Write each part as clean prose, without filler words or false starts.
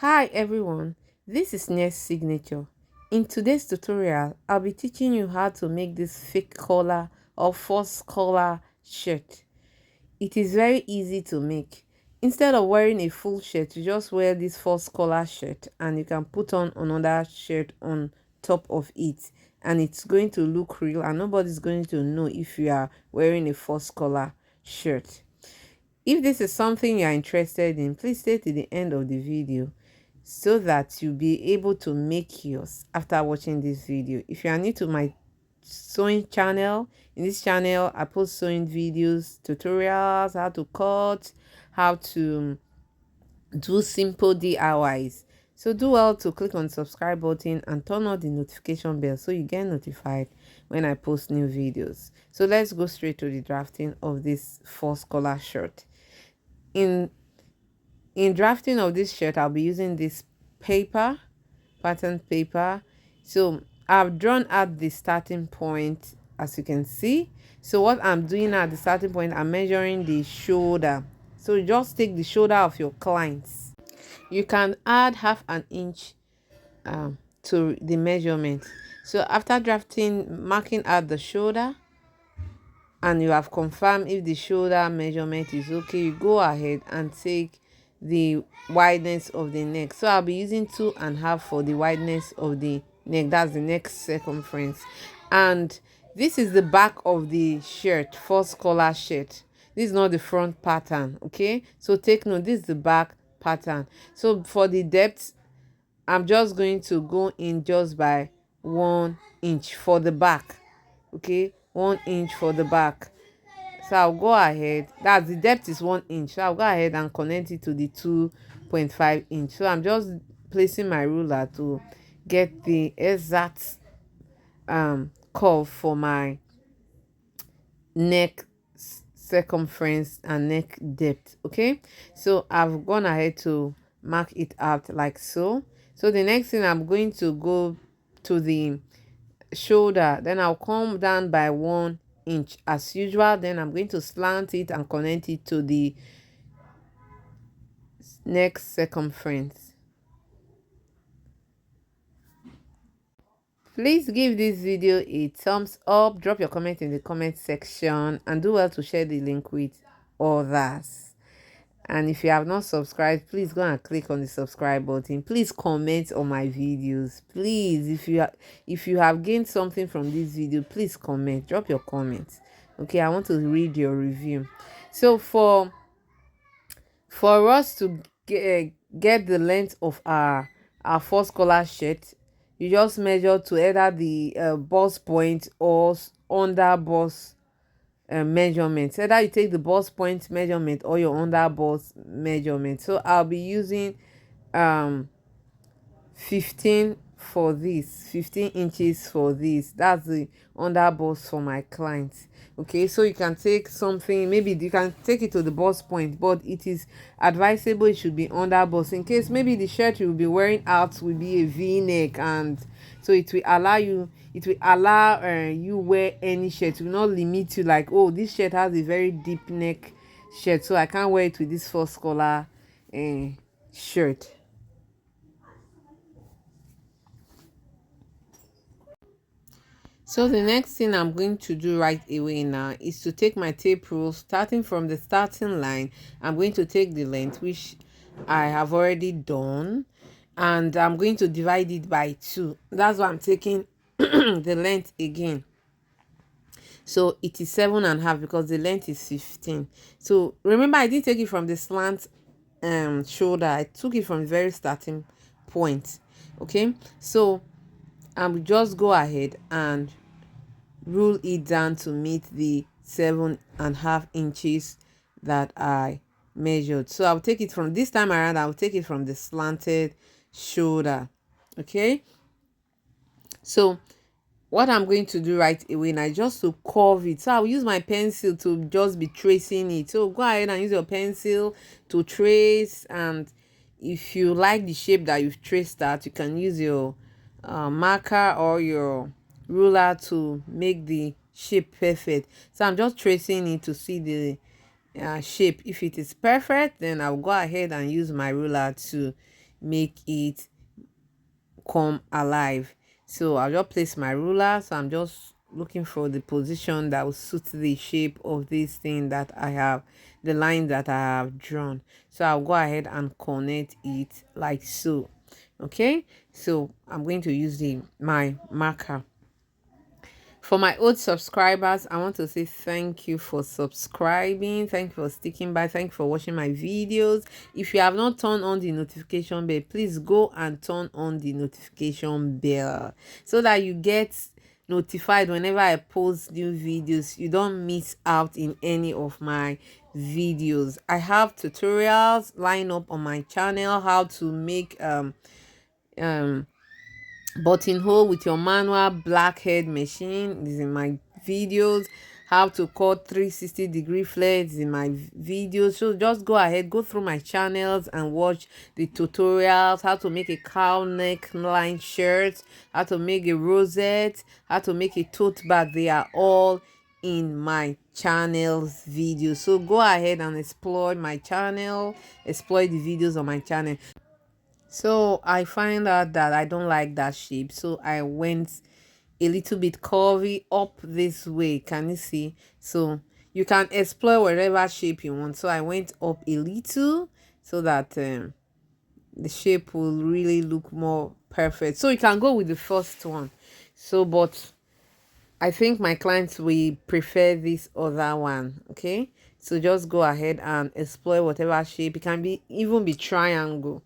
Hi everyone, this is Nest Signature. In today's tutorial, I'll be teaching you how to make this fake collar or false collar shirt. It is very easy to make. Instead of wearing a full shirt, you just wear this false collar shirt and you can put on another shirt on top of it, and it's going to look real and nobody's going to know if you are wearing a false collar shirt. If this is something you're interested in, please stay to the end of the video so that you'll be able to make yours after watching this video. If you are new to my sewing channel, in this channel I post sewing videos, tutorials, how to cut, how to do simple DIYs. So do well to click on the subscribe button and turn on the notification bell so you get notified when I post new videos. So let's go straight to the drafting of this false collar shirt. In drafting of this shirt, I'll be using this paper, pattern paper. So I've drawn out the starting point, as you can see. So what I'm doing at the starting point, I'm measuring the shoulder. So you just take the shoulder of your clients. You can add half an inch to the measurement. So after drafting, marking out the shoulder, and you have confirmed if the shoulder measurement is okay, you go ahead and take the wideness of the neck. So I'll be using 2.5 for the wideness of the neck. That's the neck circumference. And this is the back of the shirt, false collar shirt. This is not the front pattern. Okay, so take note, this is the back pattern. So for the depth, I'm just going to go in just by 1 inch for the back. Okay, 1 inch for the back. So I'll go ahead, that's the depth is 1 inch, so I'll go ahead and connect it to the 2.5 inch. So I'm just placing my ruler to get the exact curve for my neck circumference and neck depth. Okay, so I've gone ahead to mark it out like so. So the next thing, I'm going to go to the shoulder, then I'll come down by 1 inch as usual. Then I'm going to slant it and connect it to the neck circumference. Please give this video a thumbs up, drop your comment in the comment section, and do well to share the link with others. And if you have not subscribed, please go and click on the subscribe button. Please comment on my videos. Please, if you have gained something from this video, please comment, drop your comments. Okay, I want to read your review. So for us to get the length of our false collar shirt, you just measure to either the bust point or under bust measurement. Either you take the bust point measurement or your under bust measurement. So I'll be using um 15 for this, 15 inches for this. That's the under bust for my clients. Okay, so you can take something, maybe you can take it to the bust point, but it is advisable it should be under bust, in case maybe the shirt you will be wearing out will be a v-neck, and so it will allow you wear any shirt. It will not limit you like, oh, this shirt has a very deep neck shirt, so I can't wear it with this false collar shirt. So the next thing I'm going to do right away now is to take my tape rule, starting from the starting line. I'm going to take the length, which I have already done, and I'm going to divide it by 2. That's why I'm taking the length again. So it is 7.5 because the length is 15. So remember, I didn't take it from the slant shoulder. I took it from the very starting point. Okay, so I'm just go ahead and rule it down to meet the 7.5 inches that I measured. So I'll take it from this time around, I'll take it from the slanted shoulder. Okay, so what I'm going to do right away now is just to curve it. So I'll use my pencil to just be tracing it. So go ahead and use your pencil to trace, and if you like the shape that you've traced that, you can use your marker or your ruler to make the shape perfect. So I'm just tracing it to see the shape. If it is perfect, then I'll go ahead and use my ruler to make it come alive. So I'll just place my ruler. So I'm just looking for the position that will suit the shape of this thing that I have, the line that I have drawn. So I'll go ahead and connect it like so. Okay, so I'm going to use the my marker. For my old subscribers, I want to say thank you for subscribing. Thank you for sticking by. Thank you for watching my videos. If you have not turned on the notification bell, please go and turn on the notification bell so that you get notified whenever I post new videos. You don't miss out in any of my videos. I have tutorials lined up on my channel, how to make um buttonhole with your manual blackhead machine is in my videos. How to cut 360-degree flares in my videos. So just go ahead, go through my channels and watch the tutorials. How to make a cow neckline shirt, how to make a rosette, how to make a tote bag. They are all in my channel's video. So go ahead and explore my channel, explore the videos on my channel. So I find out that I don't like that shape, so I went a little bit curvy up this way. Can you see? So you can explore whatever shape you want. So I went up a little so that the shape will really look more perfect. So you can go with the first one. So but I think my clients will prefer this other one. Okay, so just go ahead and explore whatever shape. It can be even be triangle,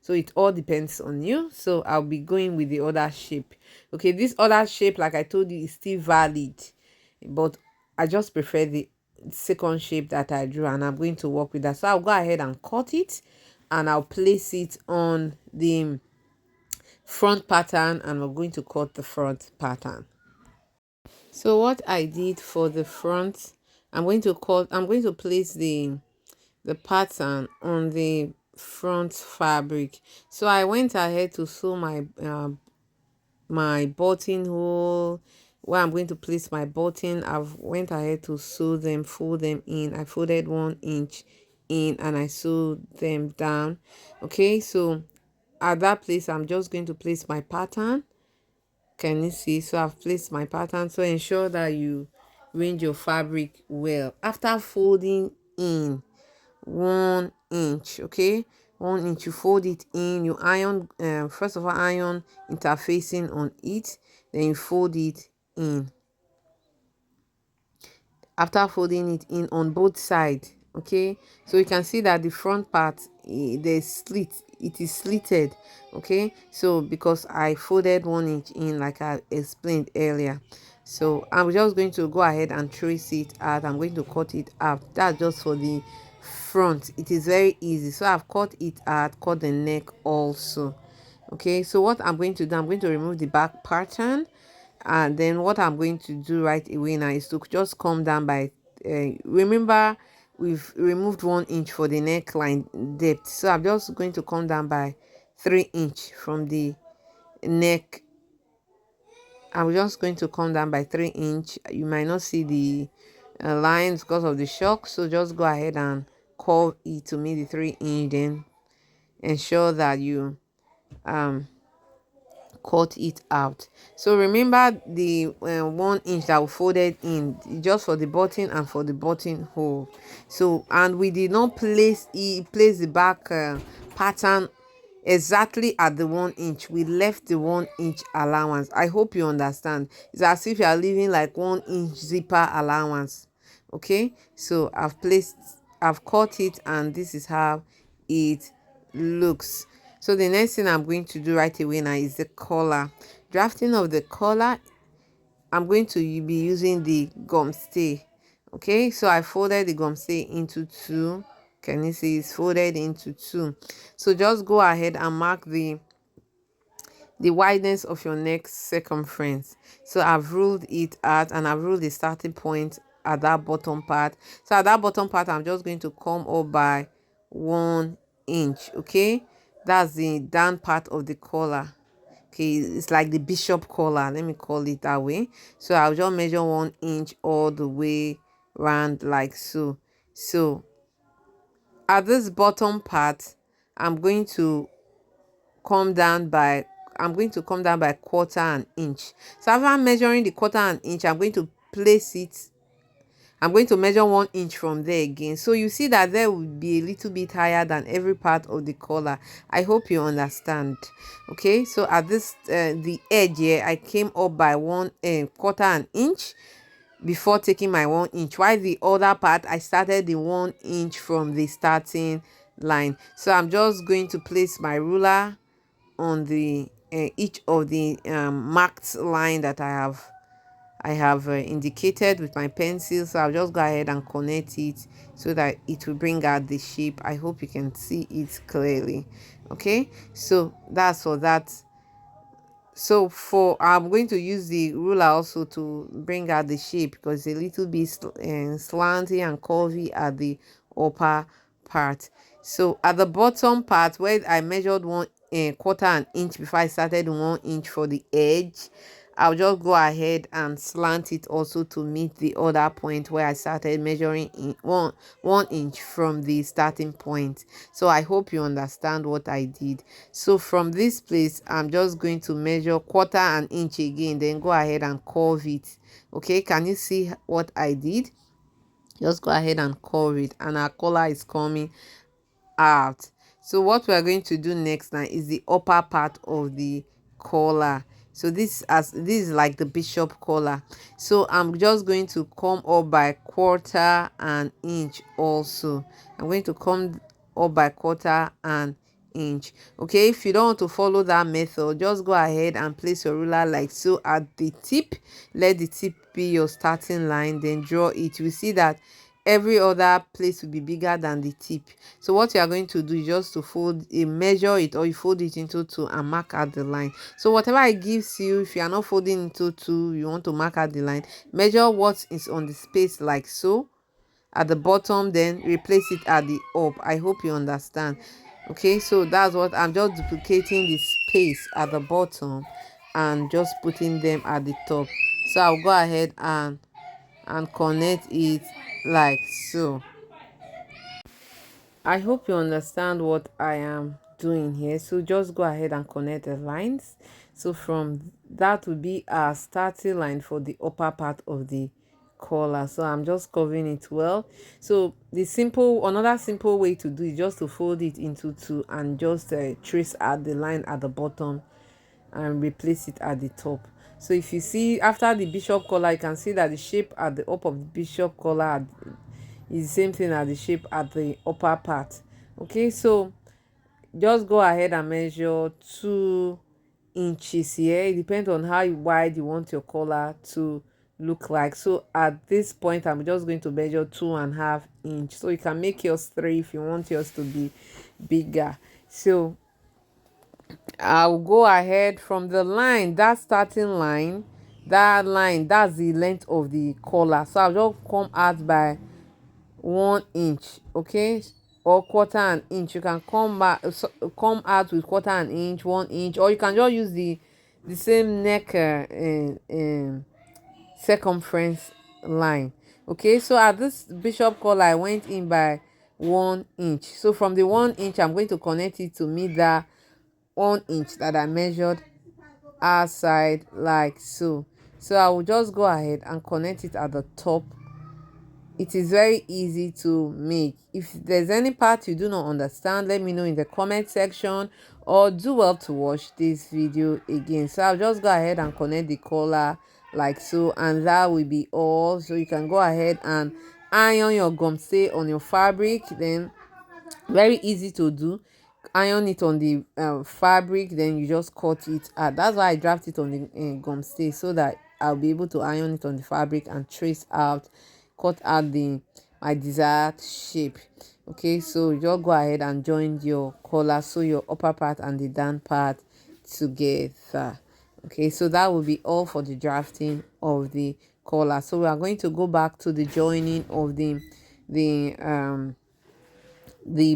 so it all depends on you. So I'll be going with the other shape. Okay, this other shape, like I told you, is still valid, but I just prefer the second shape that I drew, and I'm going to work with that. So I'll go ahead and cut it, and I'll place it on the front pattern, and we're going to cut the front pattern. So what I did for the front, I'm going to place the pattern on the front fabric. So I went ahead to sew my buttonhole. Where I'm going to place my button, I've went ahead to sew them, fold them in. I folded 1 inch in and I sewed them down. Okay, so at that place I'm just going to place my pattern. Can you see? So I've placed my pattern. So ensure that you range your fabric well after folding in 1 inch. Okay, 1 inch, you fold it in, you iron, first of all iron interfacing on it, then you fold it in. After folding it in on both sides, okay, so you can see that the front part, there's slit, it is slitted. Okay, so because I folded 1 inch in like I explained earlier, so I'm just going to go ahead and trace it out. I'm going to cut it out. That's just for the front. It is very easy. So I've cut it out, cut the neck also. Okay, so what I'm going to do, I'm going to remove the back pattern, and then what I'm going to do right away now is to just come down by remember we've removed 1 inch for the neckline depth, so I'm just going to come down by 3 inch from the neck. I'm just going to come down by 3 inch. You might not see the lines because of the shock, so just go ahead and curve it to meet the 3 inch, then ensure that you um cut it out. So remember the 1 inch that we folded in just for the button and for the buttonhole. So and we did not place the back pattern exactly at the 1 inch. We left the 1 inch allowance. I hope you understand. It's as if you are leaving like 1 inch zipper allowance. Okay, so I've cut it, and this is how it looks. So the next thing I'm going to do right away now is the collar. Drafting of the collar, I'm going to be using the gum stay. Okay, so I folded the gum stay into two. Can you see it's folded into two? So just go ahead and mark the wideness of your neck circumference. So I've ruled it out, and I've ruled the starting point at that bottom part. So at that bottom part, I'm just going to come up by 1 inch. Okay, that's the down part of the collar. Okay, it's like the bishop collar, let me call it that way. So I'll just measure 1 inch all the way round like so. So at this bottom part, I'm going to come down by I'm going to come down by quarter and inch. So after measuring the quarter and inch, I'm going to measure 1 inch from there again. So you see that there will be a little bit higher than every part of the collar. I hope you understand. Okay, so at this the edge here, I came up by one quarter an inch before taking my 1 inch, while the other part I started the 1 inch from the starting line. So I'm just going to place my ruler on the each of the marked line that I have indicated with my pencil. So I'll just go ahead and connect it so that it will bring out the shape. I hope you can see it clearly. Okay, so that's for that. So for I'm going to use the ruler also to bring out the shape, because it's a little bit slanty and curvy at the upper part. So at the bottom part where I measured one quarter an inch before I started 1 inch for the edge, I'll just go ahead and slant it also to meet the other point where I started measuring in one inch from the starting point. So I hope you understand what I did. So from this place, I'm just going to measure quarter an inch again, then go ahead and curve it. Okay, can you see what I did? Just go ahead and curve it, and our collar is coming out. So what we are going to do next now is the upper part of the collar. So this is like the bishop collar. So I'm just going to come up by quarter an inch also. I'm going to come up by quarter an inch. Okay, if you don't want to follow that method, just go ahead and place your ruler like so at the tip. Let the tip be your starting line, then draw it. You see that every other place will be bigger than the tip. So what you are going to do is just to measure it, or you fold it into two and mark out the line. So whatever it gives you, if you are not folding into two, you want to mark out the line, measure what is on the space like so at the bottom, then replace it at the up. I hope you understand. Okay, so that's what I'm just duplicating the space at the bottom and just putting them at the top. So I'll go ahead and connect it like so. I hope you understand what I am doing here. So just go ahead and connect the lines. So from that will be our starting line for the upper part of the collar. So I'm just covering it well. So another simple way to do is just to fold it into two and just trace out the line at the bottom and replace it at the top. So if you see after the bishop collar, you can see that the shape at the up of the bishop collar is the same thing as the shape at the upper part. Okay, so just go ahead and measure 2 inches here. It depends on how wide you want your collar to look like. So at this point, I'm just going to measure 2.5 inch. So you can make yours 3 if you want yours to be bigger. So I'll go ahead from the line, that starting line, that's the length of the collar. So I'll just come out by 1 inch, okay, or quarter an inch. You can come out with quarter an inch, 1 inch, or you can just use the same neck circumference line. Okay, so at this bishop collar I went in by 1 inch. So from the 1 inch I'm going to connect it to meet that 1 inch that I measured outside like so. So I will just go ahead and connect it at the top. It is very easy to make. If there's any part you do not understand, let me know in the comment section, or do well to watch this video again. So I'll just go ahead and connect the collar like so, and that will be all. So you can go ahead and iron your gum stay on your fabric. Then very easy to do, iron it on the fabric, then you just cut it out. That's why I draft it on the gum stay, so that I'll be able to iron it on the fabric and cut out the my desired shape. Okay, so you just go ahead and join your collar, so your upper part and the down part together. Okay, so that will be all for the drafting of the collar. So we are going to go back to the joining of the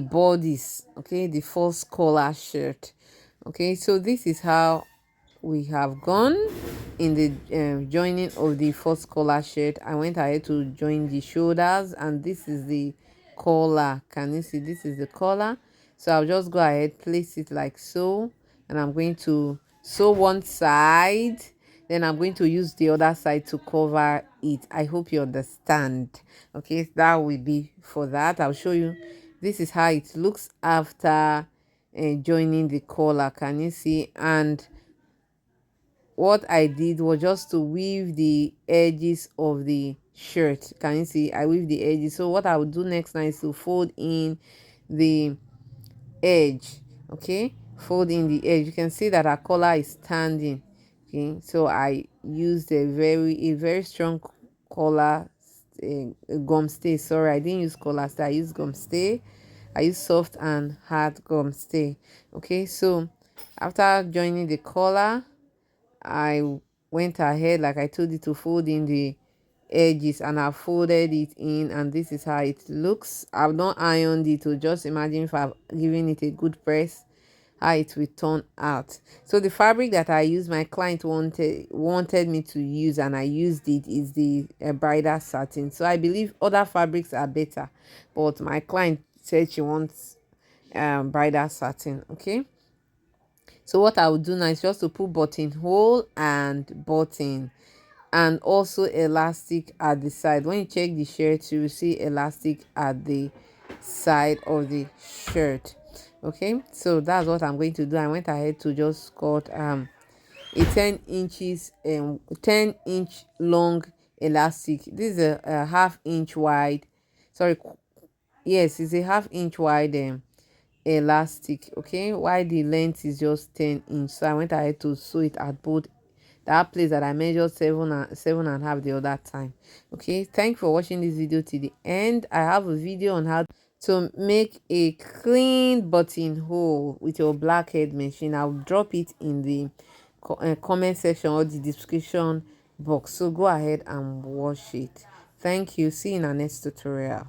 bodies. Okay, the first collar shirt. Okay, so this is how we have gone in the joining of the first collar shirt. I went ahead to join the shoulders, and this is the collar. Can you see? This is the collar. So I'll just go ahead, place it like so, and I'm going to sew one side, then I'm going to use the other side to cover it. I hope you understand. Okay, that will be for that. I'll show you. This is how it looks after joining the collar. Can you see? And what I did was just to weave the edges of the shirt. Can you see? I weave the edges. So what I will do next now is to fold in the edge. Okay, fold in the edge. You can see that our collar is standing. Okay, so I used a very strong collar, gum stay. Sorry, I didn't use collar stay, I used gum stay. I use soft and hard gum stay. Okay, so after joining the collar, I went ahead, like I told you, to fold in the edges, and I folded it in, and this is how it looks. I've not ironed it, to just imagine if I've given it a good press, how it will turn out. So the fabric that I used, my client wanted me to use, and I used it, is the bridal satin. So I believe other fabrics are better, but my client said she wants bridal satin. Okay, so what I will do now is just to put buttonhole and button, and also elastic at the side. When you check the shirt, you will see elastic at the side of the shirt. Okay, so that's what I'm going to do. I went ahead to just cut a 10-inch long elastic. This is a half inch wide, sorry, yes, it's a half-inch wide elastic. Okay, while the length is just 10 inch. So I went ahead to sew it at both that place that I measured 7 and 7.5 the other time. Okay, thank you for watching this video to the end. I have a video on how to make a clean buttonhole with your blackhead machine. I'll drop it in the comment section or the description box, so go ahead and watch it. Thank you. See you in our next tutorial.